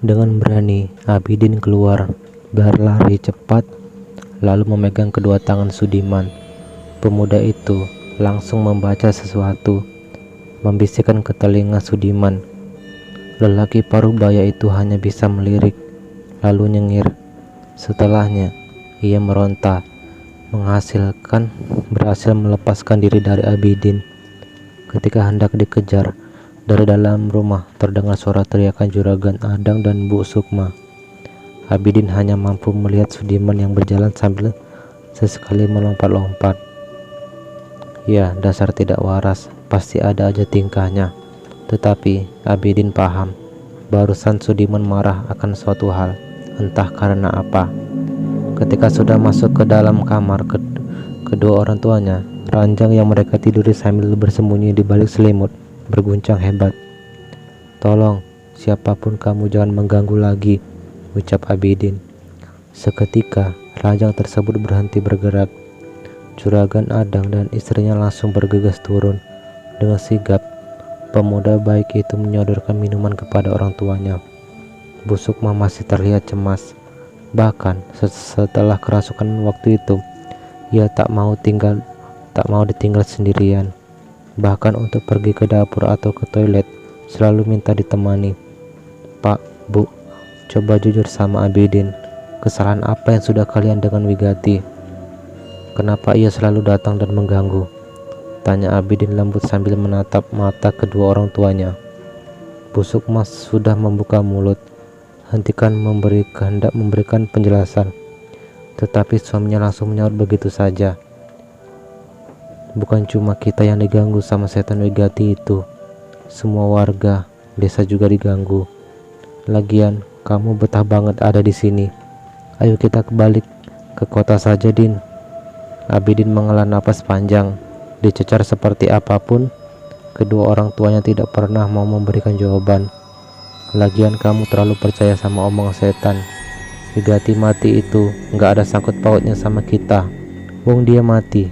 Dengan berani, Abidin keluar, berlari cepat, lalu memegang kedua tangan Sudiman. Pemuda itu langsung membaca sesuatu, membisikkan ke telinga Sudiman. Lelaki paruh baya itu hanya bisa melirik, lalu nyengir. Setelahnya, ia meronta, berhasil melepaskan diri dari Abidin. Ketika hendak dikejar, dari dalam rumah terdengar suara teriakan Juragan Adang dan Bu Sukma. Abidin hanya mampu melihat Sudiman yang berjalan sambil sesekali melompat-lompat. Ya, dasar tidak waras, pasti ada aja tingkahnya. Tetapi Abidin paham, barusan Sudiman marah akan suatu hal, entah karena apa. Ketika sudah masuk ke dalam kamar kedua orang tuanya, ranjang yang mereka tiduri sambil bersembunyi di balik selimut berguncang hebat. "Tolong, siapapun kamu jangan mengganggu lagi," ucap Abidin. Seketika, ranjang tersebut berhenti bergerak. Juragan Adang dan istrinya langsung bergegas turun. Dengan sigap, pemuda baik itu menyodorkan minuman kepada orang tuanya. Bu Sukma masih terlihat cemas. Bahkan setelah kerasukan waktu itu, ia tak mau ditinggal sendirian. Bahkan untuk pergi ke dapur atau ke toilet selalu minta ditemani. "Pak, Bu, coba jujur sama Abidin. Kesalahan apa yang sudah kalian dengan Wigati? Kenapa ia selalu datang dan mengganggu?" tanya Abidin lembut sambil menatap mata kedua orang tuanya. Bu Sukma sudah membuka mulut, hendak memberikan penjelasan, tetapi suaminya langsung menyaut begitu saja. "Bukan cuma kita yang diganggu sama setan Wigati itu, semua warga desa juga diganggu. Lagian kamu betah banget ada di sini. Ayo kita kembali ke kota saja, Din." Abidin menghela napas panjang. Dicecar seperti apapun, kedua orang tuanya tidak pernah mau memberikan jawaban. "Lagian kamu terlalu percaya sama omongan setan. Wigati mati itu nggak ada sangkut pautnya sama kita. Wong dia mati."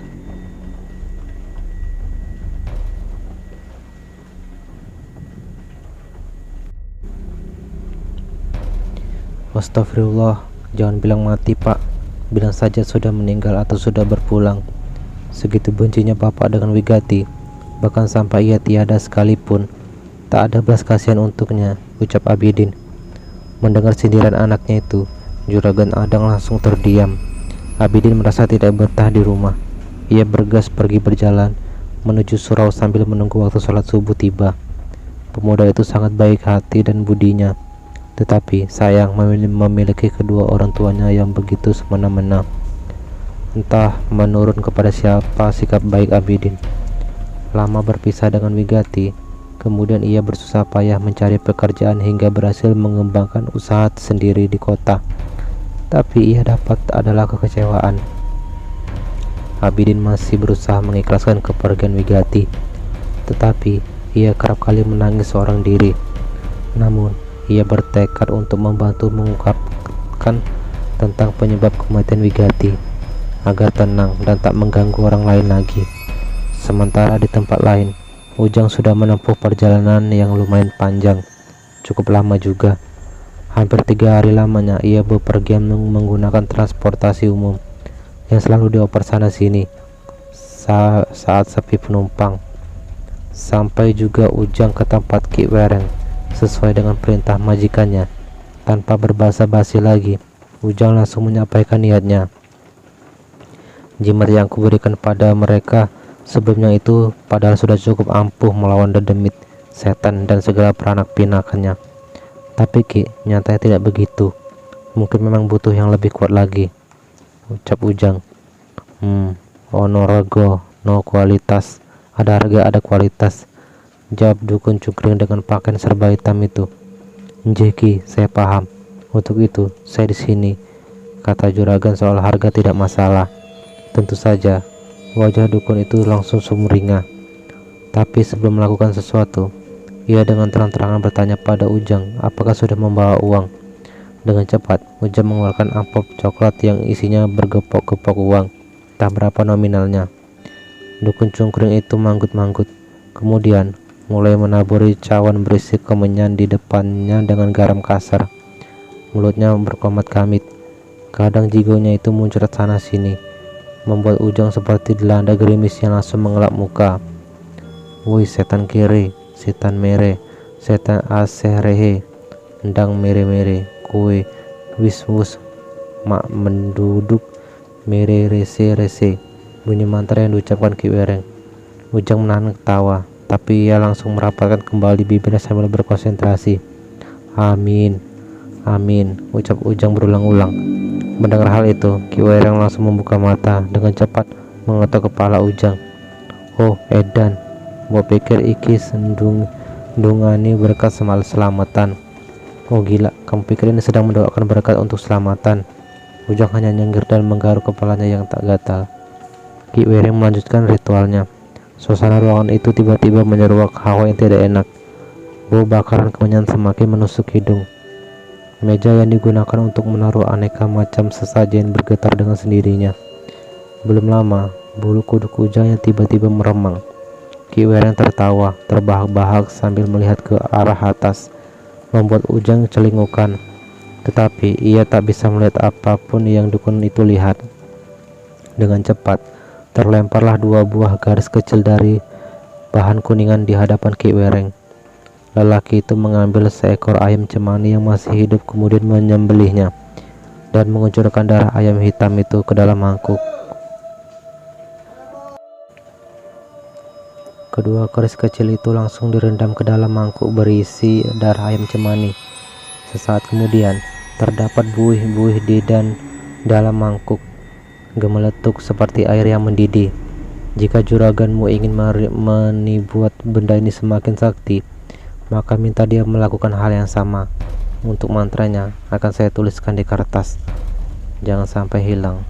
"Astagfirullah, jangan bilang mati, Pak. Bilang saja sudah meninggal atau sudah berpulang. Segitu bencinya Bapak dengan Wigati, bahkan sampai ia tiada sekalipun. Tak ada belas kasihan untuknya," ucap Abidin. Mendengar sindiran anaknya itu, Juragan Adang langsung terdiam. Abidin merasa tidak betah di rumah. Ia bergegas pergi berjalan menuju surau sambil menunggu waktu sholat subuh tiba. Pemuda itu sangat baik hati dan budinya, tetapi sayang memiliki kedua orang tuanya yang begitu semena-mena. Entah menurun kepada siapa sikap baik Abidin. Lama berpisah dengan Wigati, kemudian ia bersusah payah mencari pekerjaan hingga berhasil mengembangkan usaha sendiri di kota. Tapi ia dapat adalah kekecewaan. Abidin masih berusaha mengikhlaskan kepergian Wigati, tetapi ia kerap kali menangis seorang diri. Namun ia bertekad untuk membantu mengungkapkan tentang penyebab kematian Wigati agar tenang dan tak mengganggu orang lain lagi. Sementara di tempat lain, Ujang sudah menempuh perjalanan yang lumayan panjang, cukup lama juga. Hampir 3 hari lamanya ia bepergian menggunakan transportasi umum yang selalu dioper sana sini saat sepi penumpang. Sampai juga Ujang ke tempat Ki Wereng sesuai dengan perintah majikannya. Tanpa berbasa-basi lagi, Ujang langsung menyampaikan niatnya. "Jimat yang kuberikan pada mereka sebelumnya itu padahal sudah cukup ampuh melawan dedemit, setan dan segala peranak pinakannya. Tapi Ki, nyatanya tidak begitu. Mungkin memang butuh yang lebih kuat lagi," ucap Ujang. Ono rego no kualitas, ada harga ada kualitas," jawab dukun cungkring dengan pakaian serba hitam itu. "Nggih Ki, saya paham. Untuk itu saya di sini," kata juragan soal harga tidak masalah. Tentu saja wajah dukun itu langsung sumringah. Tapi sebelum melakukan sesuatu, ia dengan terang-terangan bertanya pada Ujang apakah sudah membawa uang. Dengan cepat Ujang mengeluarkan amplop coklat yang isinya bergepok-gepok uang, tak berapa nominalnya. Dukun cungkring itu manggut-manggut. Kemudian mulai menaburi cawan berisi kemenyan di depannya dengan garam kasar. Mulutnya berkomat kamit. Kadang jigonya itu muncrat sana sini, membuat Ujang seperti dilanda gerimis yang langsung mengelap muka. Woi setan kere, setan mere, setan aserehe, endang mere-mere, kue, wis wus, mak menduduk, mere rese-rese. Bunyi mantra yang diucapkan Ki Wereng. Ujang menahan ketawa, tapi ia langsung merapatkan kembali bibirnya sambil berkonsentrasi. Amin, amin, ucap Ujang berulang-ulang. Mendengar hal itu, Ki Wereng langsung membuka mata, dengan cepat mengetuk kepala Ujang. Oh edan, gua pikir iki sendungani berkat selamatan. Oh gila, kamu pikir ini sedang mendoakan berkat untuk selamatan? Ujang hanya nyengir dan menggaruk kepalanya yang tak gatal. Ki Wereng melanjutkan ritualnya. Suasana ruangan itu tiba-tiba menyeruak hawa yang tidak enak. Bau bakaran kemenyan semakin menusuk hidung. Meja yang digunakan untuk menaruh aneka macam sesajen bergetar dengan sendirinya. Belum lama, bulu kuduk Ujang yang tiba-tiba meremang. Ki Wereng tertawa, terbahak-bahak sambil melihat ke arah atas, membuat Ujang celingukan. Tetapi ia tak bisa melihat apapun yang dukun itu lihat. Dengan cepat, terlemparlah 2 buah garis kecil dari bahan kuningan di hadapan Ki Wereng. Lelaki itu mengambil seekor ayam cemani yang masih hidup, kemudian menyembelihnya dan mengucurkan darah ayam hitam itu ke dalam mangkuk. Kedua keris kecil itu langsung direndam ke dalam mangkuk berisi darah ayam cemani. Sesaat kemudian, terdapat buih-buih di dalam mangkuk, gemeletuk seperti air yang mendidih. Jika juraganmu ingin membuat benda ini semakin sakti, maka minta dia melakukan hal yang sama. Untuk mantranya akan saya tuliskan di kertas. Jangan sampai hilang.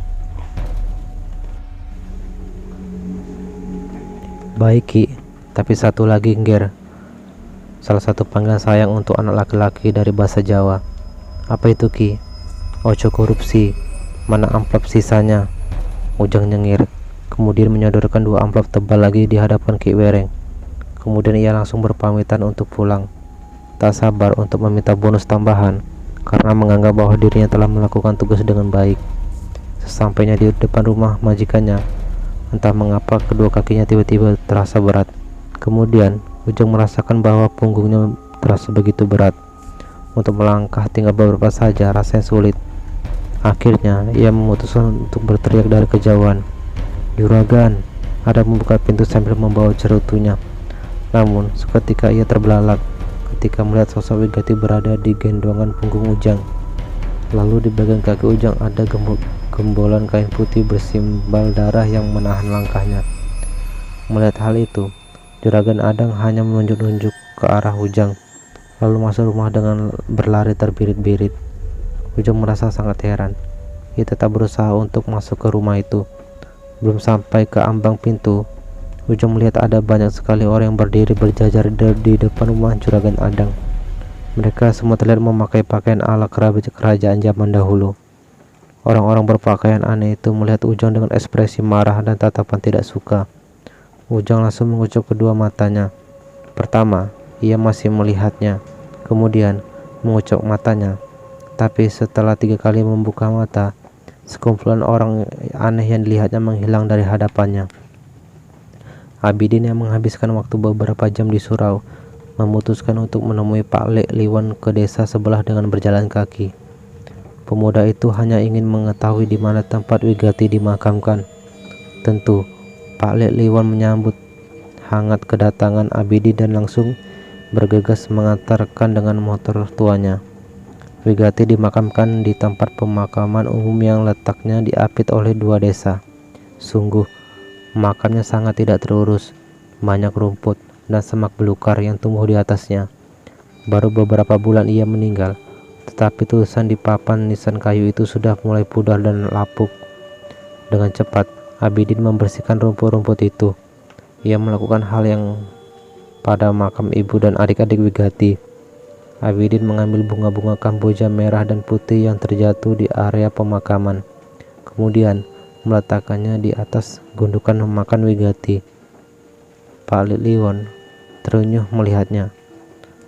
Baik Ki, tapi satu lagi Ngger. Salah satu panggilan sayang untuk anak laki-laki dari bahasa Jawa. Apa itu Ki? Ojo korupsi. Mana amplop sisanya? Ujang nyengir, kemudian menyodorkan 2 amplop tebal lagi di hadapan Ki Wereng. Kemudian ia langsung berpamitan untuk pulang. Tak sabar untuk meminta bonus tambahan karena menganggap bahwa dirinya telah melakukan tugas dengan baik. Sesampainya di depan rumah majikannya, entah mengapa kedua kakinya tiba-tiba terasa berat. Kemudian Ujang merasakan bahwa punggungnya terasa begitu berat. Untuk melangkah tinggal beberapa saja rasanya sulit. Akhirnya ia memutuskan untuk berteriak dari kejauhan. Juragan! Ada membuka pintu sambil membawa cerutunya. Namun seketika ia terbelalak ketika melihat sosok Wigati berada di gendongan punggung Ujang. Lalu di bagian kaki Ujang ada gembolan kain putih bersimbal darah yang menahan langkahnya. Melihat hal itu, Juragan Adang hanya menunjuk-nunjuk ke arah Ujang, lalu masuk rumah dengan berlari terbirit-birit. Ujang merasa sangat heran. Ia tetap berusaha untuk masuk ke rumah itu. Belum sampai ke ambang pintu, Ujang melihat ada banyak sekali orang yang berdiri berjajar di depan rumah Juragan Adang. Mereka semua terlihat memakai pakaian ala kerajaan zaman dahulu. Orang-orang berpakaian aneh itu melihat Ujang dengan ekspresi marah dan tatapan tidak suka. Ujang langsung mengucuk kedua matanya. Pertama, ia masih melihatnya, kemudian mengucuk matanya. Tapi setelah 3 kali membuka mata, sekumpulan orang aneh yang dilihatnya menghilang dari hadapannya. Abidin yang menghabiskan waktu beberapa jam di surau memutuskan untuk menemui Pak Lek Liwon ke desa sebelah dengan berjalan kaki. Pemuda itu hanya ingin mengetahui di mana tempat Wigati dimakamkan. Tentu Pak Lek Liwon menyambut hangat kedatangan Abidin dan langsung bergegas mengantarkan dengan motor tuanya. Wigati dimakamkan di tempat pemakaman umum yang letaknya diapit oleh 2 desa. Sungguh makamnya sangat tidak terurus, banyak rumput dan semak belukar yang tumbuh di atasnya. Baru beberapa bulan ia meninggal, tetapi tulisan di papan nisan kayu itu sudah mulai pudar dan lapuk. Dengan cepat, Abidin membersihkan rumput-rumput itu. Ia melakukan hal yang pada makam ibu dan adik-adik Wigati. Abidin mengambil bunga-bunga kamboja merah dan putih yang terjatuh di area pemakaman. Kemudian meletakkannya di atas gundukan makan Wigati. Pak Liwon terenyuh melihatnya.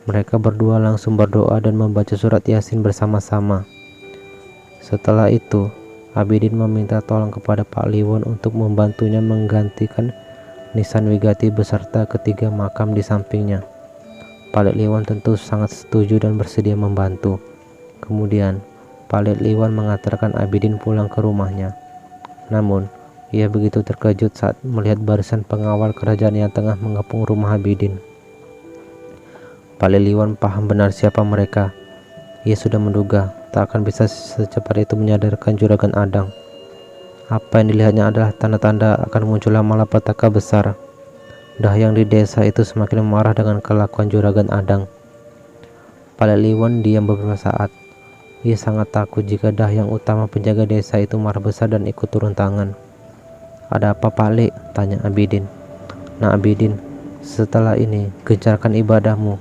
Mereka berdua langsung berdoa dan membaca surat Yasin bersama-sama. Setelah itu, Abidin meminta tolong kepada Pak Liwon untuk membantunya menggantikan nisan Wigati beserta ketiga makam di sampingnya. Pak Liwon tentu sangat setuju dan bersedia membantu. Kemudian, Pak Liwon mengantarkan Abidin pulang ke rumahnya. Namun, ia begitu terkejut saat melihat barisan pengawal kerajaan yang tengah mengepung rumah Abidin. Pak Liwon paham benar siapa mereka. Ia sudah menduga tak akan bisa secepat itu menyadarkan Juragan Adang. Apa yang dilihatnya adalah tanda-tanda akan munculnya malapetaka besar. Dahyang di desa itu semakin marah dengan kelakuan Juragan Adang. Pak Liwon diam beberapa saat. Ia sangat takut jika Dahyang utama penjaga desa itu marah besar dan ikut turun tangan. "Ada apa, Pak Le?" tanya Abidin. "Nah Abidin, setelah ini gencarkan ibadahmu.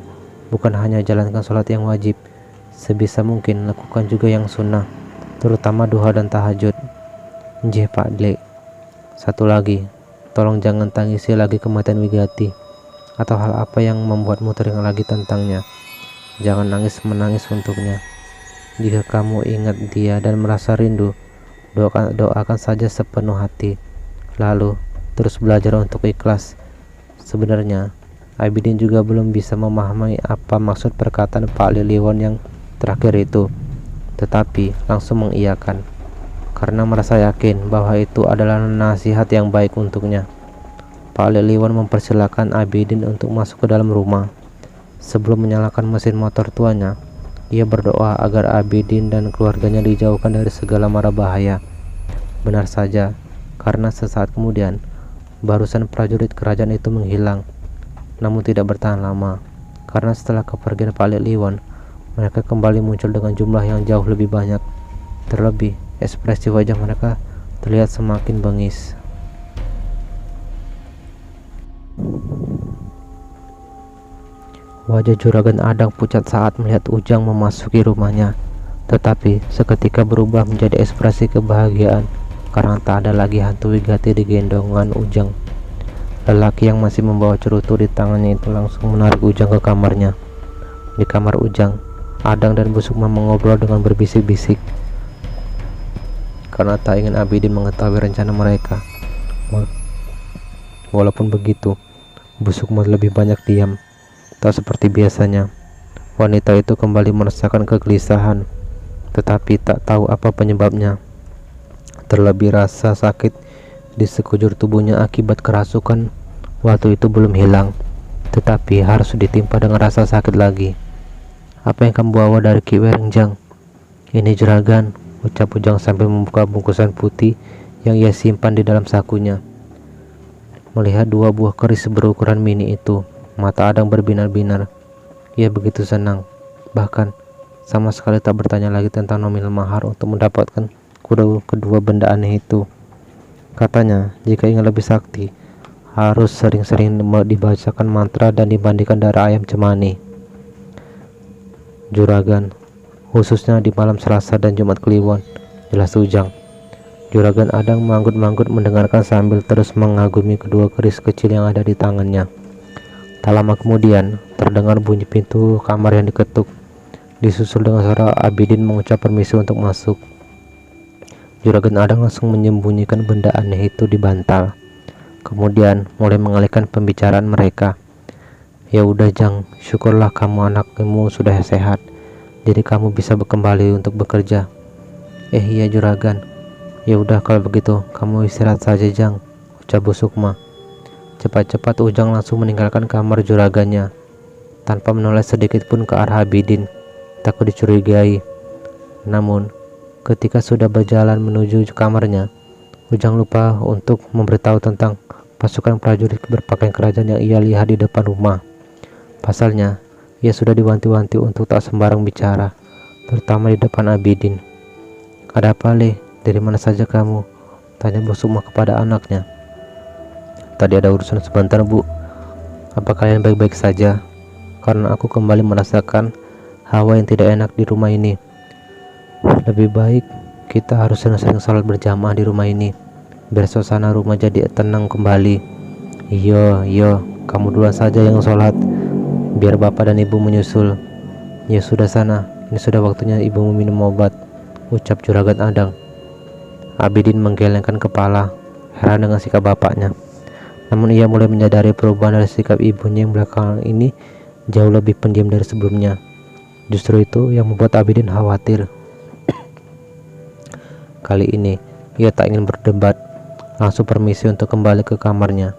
Bukan hanya jalankan sholat yang wajib, sebisa mungkin lakukan juga yang sunnah, terutama duha dan tahajud." "Nggih Pak Le." "Satu lagi, tolong jangan tangisi lagi kematian Wigati atau hal apa yang membuatmu teringat lagi tentangnya. Jangan nangis-menangis untuknya. Jika kamu ingat dia dan merasa rindu, doakan saja sepenuh hati. Lalu terus belajar untuk ikhlas." Sebenarnya Abidin juga belum bisa memahami apa maksud perkataan Pak Liwon yang terakhir itu, tetapi langsung mengiyakan karena merasa yakin bahwa itu adalah nasihat yang baik untuknya. Pak Liwon mempersilahkan Abidin untuk masuk ke dalam rumah. Sebelum menyalakan mesin motor tuanya, ia berdoa agar Abidin dan keluarganya dijauhkan dari segala mara bahaya. Benar saja, karena sesaat kemudian barusan prajurit kerajaan itu menghilang. Namun tidak bertahan lama, karena setelah kepergian Pak Liwon, mereka kembali muncul dengan jumlah yang jauh lebih banyak. Terlebih, ekspresi wajah mereka terlihat semakin bengis. Wajah Juragan Adang pucat saat melihat Ujang memasuki rumahnya, tetapi seketika berubah menjadi ekspresi kebahagiaan karena tak ada lagi hantu Wigati di gendongan Ujang. Lelaki yang masih membawa cerutu di tangannya itu langsung menarik Ujang ke kamarnya. Di kamar Ujang, Adang dan Bu Sukma mengobrol dengan berbisik-bisik karena tak ingin Abidin mengetahui rencana mereka. Walaupun begitu, Bu Sukma lebih banyak diam, tak seperti biasanya. Wanita itu kembali merasakan kegelisahan, tetapi tak tahu apa penyebabnya. Terlebih rasa sakit di sekujur tubuhnya akibat kerasukan waktu itu belum hilang, tetapi harus ditimpa dengan rasa sakit lagi. "Apa yang kamu bawa dari Ki Werengjang?" "Ini juragan," ucap Ujang sambil membuka bungkusan putih yang ia simpan di dalam sakunya. Melihat dua buah keris berukuran mini itu, mata Adang berbinar-binar. Ia begitu senang, bahkan sama sekali tak bertanya lagi tentang nominal mahar untuk mendapatkan kedua benda aneh itu. Katanya, jika ingin lebih sakti, harus sering-sering dibacakan mantra dan dimandikan darah ayam cemani. "Juragan, khususnya di malam Selasa dan Jumat Kliwon," jelas Ujang. Juragan Adang manggut-manggut mendengarkan sambil terus mengagumi kedua keris kecil yang ada di tangannya. Tak lama kemudian, terdengar bunyi pintu kamar yang diketuk, disusul dengan suara Abidin mengucap permisi untuk masuk. Juragan Adang langsung menyembunyikan benda aneh itu di bantal. Kemudian mulai mengalihkan pembicaraan mereka. "Ya udah Jang, syukurlah kamu anakmu sudah sehat. Jadi kamu bisa kembali untuk bekerja." Iya Juragan." "Ya udah kalau begitu kamu istirahat saja Jang," ucap Bu Sukma. Cepat-cepat Ujang langsung meninggalkan kamar juragannya tanpa menoleh sedikit pun ke arah Abidin, takut dicurigai. Namun ketika sudah berjalan menuju kamarnya, Ujang lupa untuk memberitahu tentang pasukan prajurit berpakaian kerajaan yang ia lihat di depan rumah. Pasalnya, ia sudah diwanti-wanti untuk tak sembarang bicara, terutama di depan Abidin. "Ada apa Le? Dari mana saja kamu?" tanya Bu Sukma kepada anaknya. "Tadi ada urusan sebentar Bu. Apa kalian baik-baik saja? Karena aku kembali merasakan hawa yang tidak enak di rumah ini. Lebih baik kita harus sering-sering salat berjamaah di rumah ini, biar suasana rumah jadi tenang kembali." Iya, Kamu duluan saja yang sholat, biar bapak dan ibu menyusul. Ya sudah sana, ini sudah waktunya ibu minum obat, ucap Juragan Adang. Abidin menggelengkan kepala, heran dengan sikap bapaknya. Namun ia mulai menyadari perubahan dari sikap ibunya yang belakangan ini jauh lebih pendiam dari sebelumnya. Justru itu yang membuat Abidin khawatir. Kali ini ia tak ingin berdebat, langsung permisi untuk kembali ke kamarnya.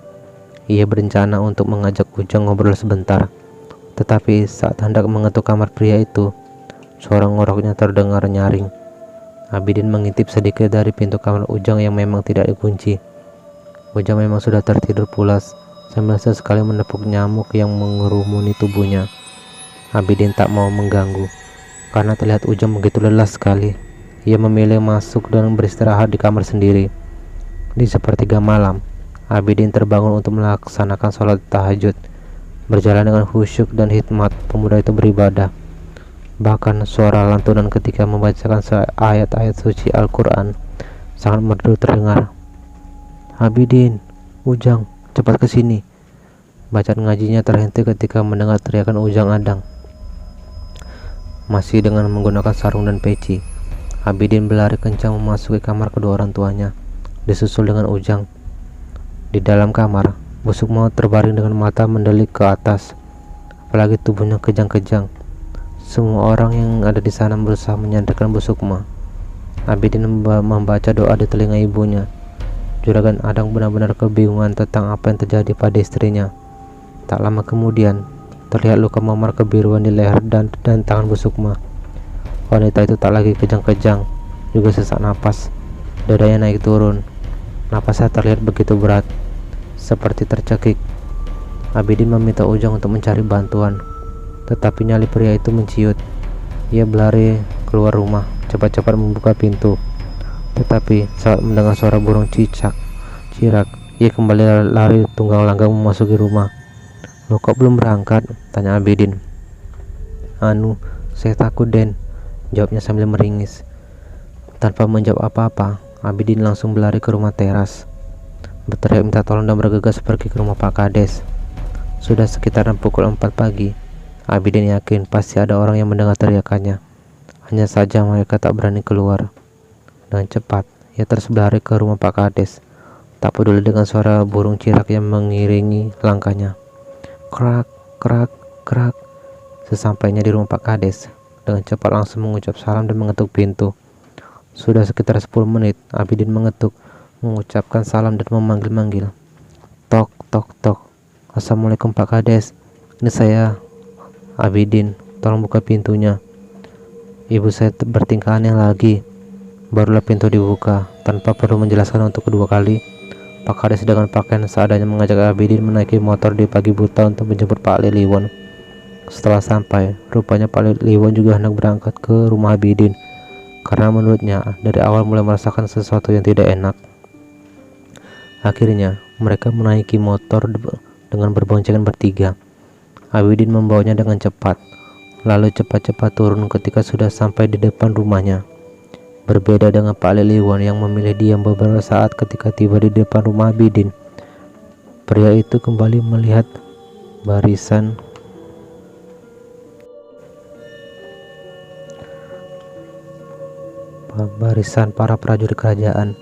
Ia berencana untuk mengajak Ujang ngobrol sebentar. Tetapi saat hendak mengetuk kamar pria itu, suara ngoroknya terdengar nyaring. Abidin mengintip sedikit dari pintu kamar Ujang yang memang tidak dikunci. Ujang memang sudah tertidur pulas, sambil sesekali menepuk nyamuk yang mengerumuni tubuhnya. Abidin tak mau mengganggu, karena terlihat Ujang begitu lelah sekali. Ia memilih masuk dan beristirahat di kamar sendiri. Di sepertiga malam, Abidin terbangun untuk melaksanakan sholat tahajud. Berjalan dengan khusyuk dan hikmat, pemuda itu beribadah. Bahkan suara lantunan ketika membacakan ayat-ayat suci Al-Quran sangat merdu terdengar. Abidin, Ujang, cepat ke sini. Bacaan ngajinya terhenti ketika mendengar teriakan Ujang Adang. Masih dengan menggunakan sarung dan peci, Abidin berlari kencang memasuki kamar kedua orang tuanya, disusul dengan Ujang. Di dalam kamar, Bu Sukma terbaring dengan mata mendelik ke atas, apalagi tubuhnya kejang-kejang. Semua orang yang ada di sana berusaha menyadarkan Bu Sukma. Abidin membaca doa di telinga ibunya. Juragan Adang benar-benar kebingungan tentang apa yang terjadi pada istrinya. Tak lama kemudian, terlihat luka memar kebiruan di leher dan tangan Bu Sukma. Wanita itu tak lagi kejang-kejang, juga sesak napas. Dadanya naik turun. Napasnya terlihat begitu berat, seperti tercekik. Abidin meminta Ujang untuk mencari bantuan, tetapi nyali pria itu menciut. Ia berlari keluar rumah, cepat-cepat membuka pintu. Tetapi saat mendengar suara burung cirak, ia kembali lari tunggang langgang memasuki rumah. "Loh, kok belum berangkat?" tanya Abidin. Saya takut, Den," jawabnya sambil meringis. Tanpa menjawab apa-apa, Abidin langsung berlari ke rumah teras, berteriak minta tolong dan bergegas pergi ke rumah Pak Kades. Sudah sekitaran pukul 4 pagi. Abidin yakin pasti ada orang yang mendengar teriakannya. Hanya saja mereka tak berani keluar. Dengan cepat, ia terus berlari ke rumah Pak Kades, tak peduli dengan suara burung cirak yang mengiringi langkahnya. Krak, krak, krak. Sesampainya di rumah Pak Kades, dengan cepat langsung mengucap salam dan mengetuk pintu. Sudah sekitar 10 menit, Abidin mengetuk, mengucapkan salam dan memanggil-manggil. Tok, tok, tok. Assalamualaikum Pak Kades, ini saya, Abidin, tolong buka pintunya. Ibu saya bertingkah aneh lagi. Barulah pintu dibuka. Tanpa perlu menjelaskan untuk kedua kali, Pak Kades dengan pakaian seadanya mengajak Abidin menaiki motor di pagi buta untuk menjemput Pak Liwon. Setelah sampai, rupanya Pak Liwon juga hendak berangkat ke rumah Abidin, karena menurutnya dari awal mulai merasakan sesuatu yang tidak enak. Akhirnya mereka menaiki motor dengan berboncengan bertiga. Abidin membawanya dengan cepat, lalu cepat-cepat turun ketika sudah sampai di depan rumahnya. Berbeda dengan Pak Liwon yang memilih diam beberapa saat ketika tiba di depan rumah Abidin, pria itu kembali melihat barisan para prajurit kerajaan.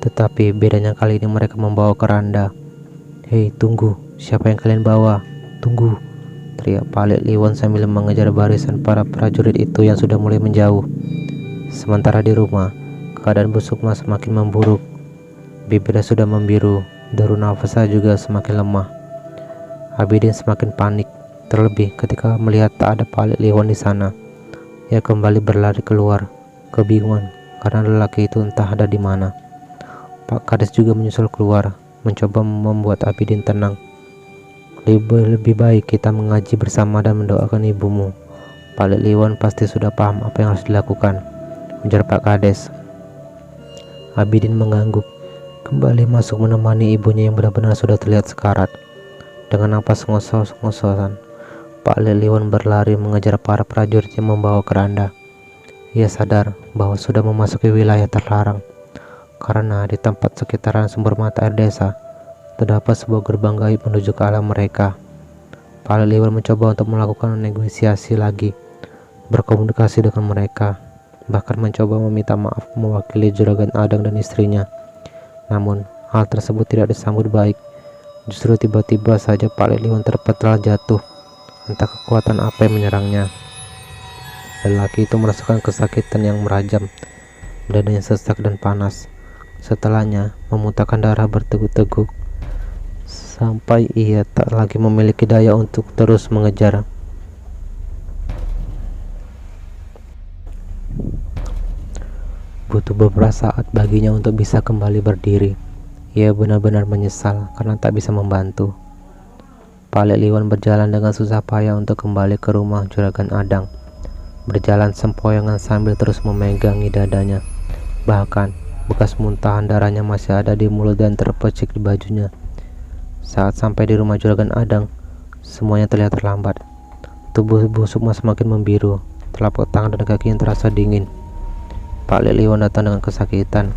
Tetapi bedanya kali ini mereka membawa keranda. "Hei, tunggu, siapa yang kalian bawa? Tunggu!" teriak Pak Liwon sambil mengejar barisan para prajurit itu yang sudah mulai menjauh. Sementara di rumah, keadaan Bu Sukma semakin memburuk. Bibirnya sudah membiru, deru nafasnya juga semakin lemah. Abidin semakin panik, terlebih ketika melihat tak ada Pak Liwon di sana. Ia kembali berlari keluar, kebingungan karena lelaki itu entah ada di mana. Pak Kades juga menyusul keluar, mencoba membuat Abidin tenang. Lebih baik kita mengaji bersama dan mendoakan ibumu. Pak Liwon pasti sudah paham apa yang harus dilakukan, ujar Pak Kades. Abidin mengangguk, kembali masuk menemani ibunya yang benar-benar sudah terlihat sekarat. Dengan napas ngos-ngosan, Pak Liwon berlari mengejar para prajurit yang membawa keranda. Ia sadar bahwa sudah memasuki wilayah terlarang, karena di tempat sekitaran sumber mata air desa terdapat sebuah gerbang gaib menuju ke alam mereka. Pak Liwan mencoba untuk melakukan negosiasi lagi, berkomunikasi dengan mereka, bahkan mencoba meminta maaf mewakili Juragan Adang dan istrinya. Namun, hal tersebut tidak disambut baik. Justru tiba-tiba saja Pak Liwan terpental jatuh. Entah kekuatan apa yang menyerangnya. Lelaki itu merasakan kesakitan yang merajam, dadanya sesak dan panas. Setelahnya, memuntahkan darah berteguk-teguk, sampai ia tak lagi memiliki daya untuk terus mengejar. Butuh beberapa saat baginya untuk bisa kembali berdiri. Ia benar-benar menyesal karena tak bisa membantu. Pak Liwan berjalan dengan susah payah untuk kembali ke rumah Juragan Adang. Berjalan sempoyongan sambil terus memegangi dadanya. Bahkan, bekas muntahan darahnya masih ada di mulut dan terpecik di bajunya. Saat sampai di rumah Juragan Adang, semuanya terlihat terlambat. Tubuh Busukma semakin membiru, telapak tangan dan kaki yang terasa dingin. Pak Liwan datang dengan kesakitan.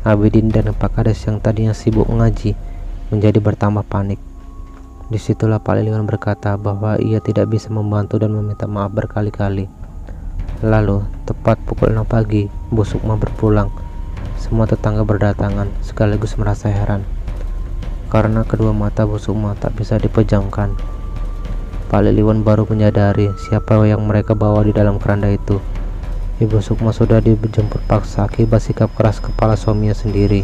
Abidin dan Pak Kades yang tadinya sibuk mengaji menjadi bertambah panik. Disitulah Pak Liwan berkata bahwa ia tidak bisa membantu dan meminta maaf berkali-kali. Lalu, tepat pukul 6 pagi, Busukma berpulang. Semua tetangga berdatangan, sekaligus merasa heran, karena kedua mata Busukma tak bisa dipejamkan. Pak Liwan baru menyadari siapa yang mereka bawa di dalam keranda itu. Ibu Sukma sudah dijemput paksa akibat sikap keras kepala suaminya sendiri.